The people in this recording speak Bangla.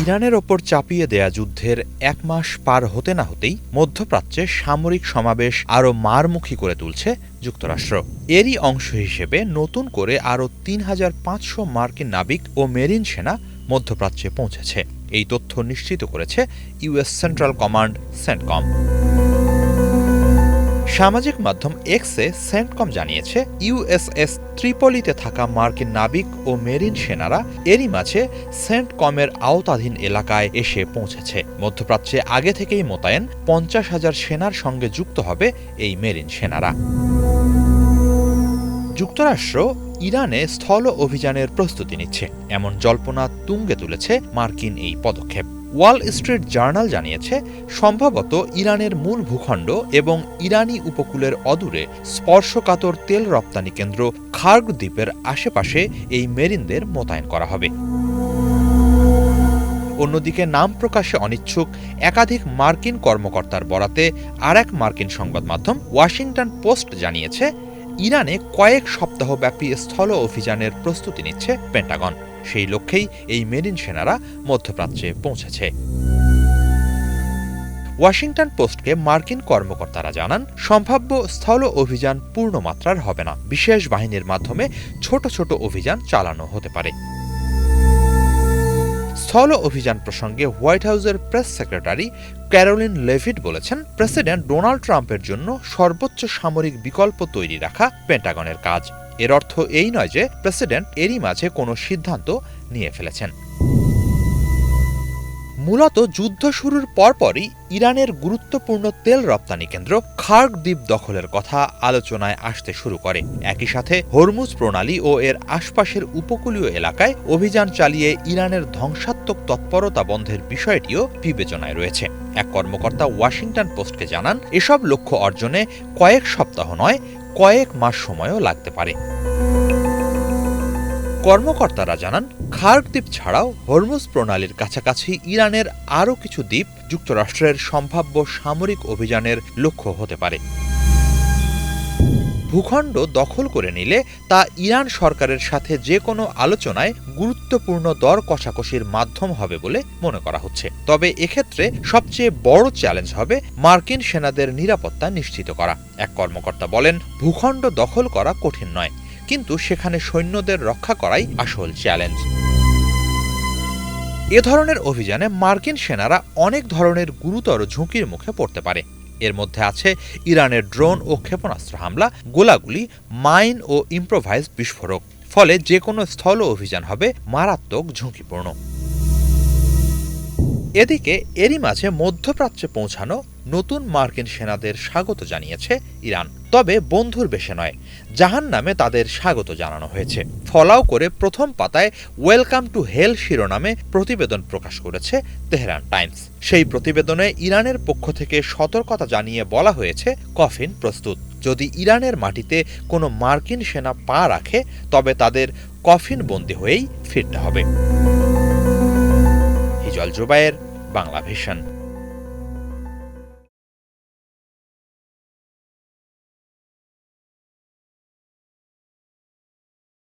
ইরানের ওপর চাপিয়ে দেয়া যুদ্ধের ১ মাস পার হতে না হতেই মধ্যপ্রাচ্যে সামরিক সমাবেশ আরও মারমুখী করে তুলছে যুক্তরাষ্ট্র। এরই অংশ হিসেবে নতুন করে আরও ৩,৫০০ মার্কিন নাবিক ও মেরিন সেনা মধ্যপ্রাচ্যে পৌঁছেছে। এই তথ্য নিশ্চিত করেছে ইউএস সেন্ট্রাল কমান্ড সেন্টকম। সামাজিক মাধ্যম এক্সে সেন্টকম জানিয়েছে, ইউএসএস ত্রিপলিতে থাকা মার্কিন নাবিক ও মেরিন সেনারা এরই মাঝে সেন্টকমের আওতাধীন এলাকায় এসে পৌঁছেছে। মধ্যপ্রাচ্যে আগে থেকেই মোতায়েন ৫০,০০০ সেনার সঙ্গে যুক্ত হবে এই মেরিন সেনারা। যুক্তরাষ্ট্র ইরানে স্থল অভিযানের প্রস্তুতি নিচ্ছে, এমন জল্পনা তুঙ্গে তুলেছে মার্কিন এই পদক্ষেপ। ওয়াল স্ট্রিট জার্নাল জানিয়েছে, সম্ভবত ইরানের মূল ভূখণ্ড এবং ইরানি উপকূলের অদূরে স্পর্শকাতর তেল রপ্তানি কেন্দ্র খার্গ দ্বীপের আশেপাশে এই মেরিনদের মোতায়েন করা হবে। অন্যদিকে নাম প্রকাশে অনিচ্ছুক একাধিক মার্কিন কর্মকর্তার বরাতে আরেক মার্কিন সংবাদ মাধ্যম ওয়াশিংটন পোস্ট জানিয়েছে, ইরানে কয়েক সপ্তাহব্যাপী স্থল অভিযানের প্রস্তুতি নিচ্ছে পেন্টাগন। সেই লক্ষ্যেই এই মেরিন সেনারা মধ্যপ্রাচ্যে পৌঁছেছে। ওয়াশিংটন পোস্টকে মার্কিন কর্মকর্তারা জানান, সম্ভাব্য স্থল অভিযান পূর্ণমাত্রার হবে না, বিশেষ বাহিনীর মাধ্যমে ছোট ছোট অভিযান চালানো হতে পারে। স্থল অভিযান প্রসঙ্গে হোয়াইট হাউসের প্রেস সেক্রেটারি ক্যারোলিন লেভিট বলেছেন, প্রেসিডেন্ট ডোনাল্ড ট্রাম্পের জন্য সর্বোচ্চ সামরিক বিকল্প তৈরি রাখা পেন্টাগনের কাজ। এর অর্থ এই নয় যে প্রেসিডেন্ট এরই মাঝে কোনো সিদ্ধান্ত নিয়ে ফেলেছেন। মূলত যুদ্ধ শুরুর পরপরই ইরানের গুরুত্বপূর্ণ তেল রপ্তানি কেন্দ্র খার্গ দ্বীপ দখলের কথা আলোচনায় আসতে শুরু করে। একই সাথে হরমুজ প্রণালী ও এর আশপাশের উপকূলীয় এলাকায় অভিযান চালিয়ে ইরানের ধ্বংসাত্মক তৎপরতা বন্ধের বিষয়টিও বিবেচনায় রয়েছে। এক কর্মকর্তা ওয়াশিংটন পোস্টকে জানান, এসব লক্ষ্য অর্জনে কয়েক সপ্তাহ নয়, কয়েক মাস সময়ও লাগতে পারে। কর্মকর্তারা জানান, খার্গ দ্বীপ ছাড়াও হরমুজ প্রণালীর কাছাকাছি ইরানের আরও কিছু দ্বীপ যুক্তরাষ্ট্রের সম্ভাব্য সামরিক অভিযানের লক্ষ্য হতে পারে। ভূখণ্ড দখল করে নিলে তা ইরান সরকারের সাথে যে কোনো আলোচনায় গুরুত্বপূর্ণ দর কষাকষির মাধ্যম হবে বলে মনে করা হচ্ছে। তবে এক্ষেত্রে সবচেয়ে বড় চ্যালেঞ্জ হবে মার্কিন সেনাদের নিরাপত্তা নিশ্চিত করা। এক কর্মকর্তা বলেন, ভূখণ্ড দখল করা কঠিন নয়, কিন্তু সেখানে সৈন্যদের রক্ষা করাই আসল চ্যালেঞ্জ। এ ধরনের অভিযানে মার্কিন সেনারা অনেক ধরনের গুরুতর ঝুঁকির মুখে পড়তে পারে। এর মধ্যে আছে ইরানের ড্রোন ও ক্ষেপণাস্ত্র হামলা, গোলাগুলি, মাইন ও ইম্প্রোভাইজ বিস্ফোরক। ফলে যে কোনো স্থল অভিযান হবে মারাত্মক ঝুঁকিপূর্ণ। এদিকে এরই মাঝে মধ্যপ্রাচ্যে পৌঁছানো নতুন মার্কিন সেনাদের স্বাগত জানিয়েছে ইরান। তবে বন্ধুর বেশে নয়, জাহান্নামে তাদের স্বাগত জানানো হয়েছে। ফলাও করে প্রথম পাতায় ওয়েলকাম টু হেল শিরোনামে প্রতিবেদন প্রকাশ করেছে তেহরান টাইমস। সেই প্রতিবেদনে ইরানের পক্ষ থেকে সতর্কতা জানিয়ে বলা হয়েছে, কফিন প্রস্তুত। যদি ইরানের মাটিতে কোনো মার্কিন সেনা পা রাখে, তবে তাদের কফিন বন্দী হয়েই ফিরতে হবে। হিজল জুবায়ের, বাংলা ভিশন।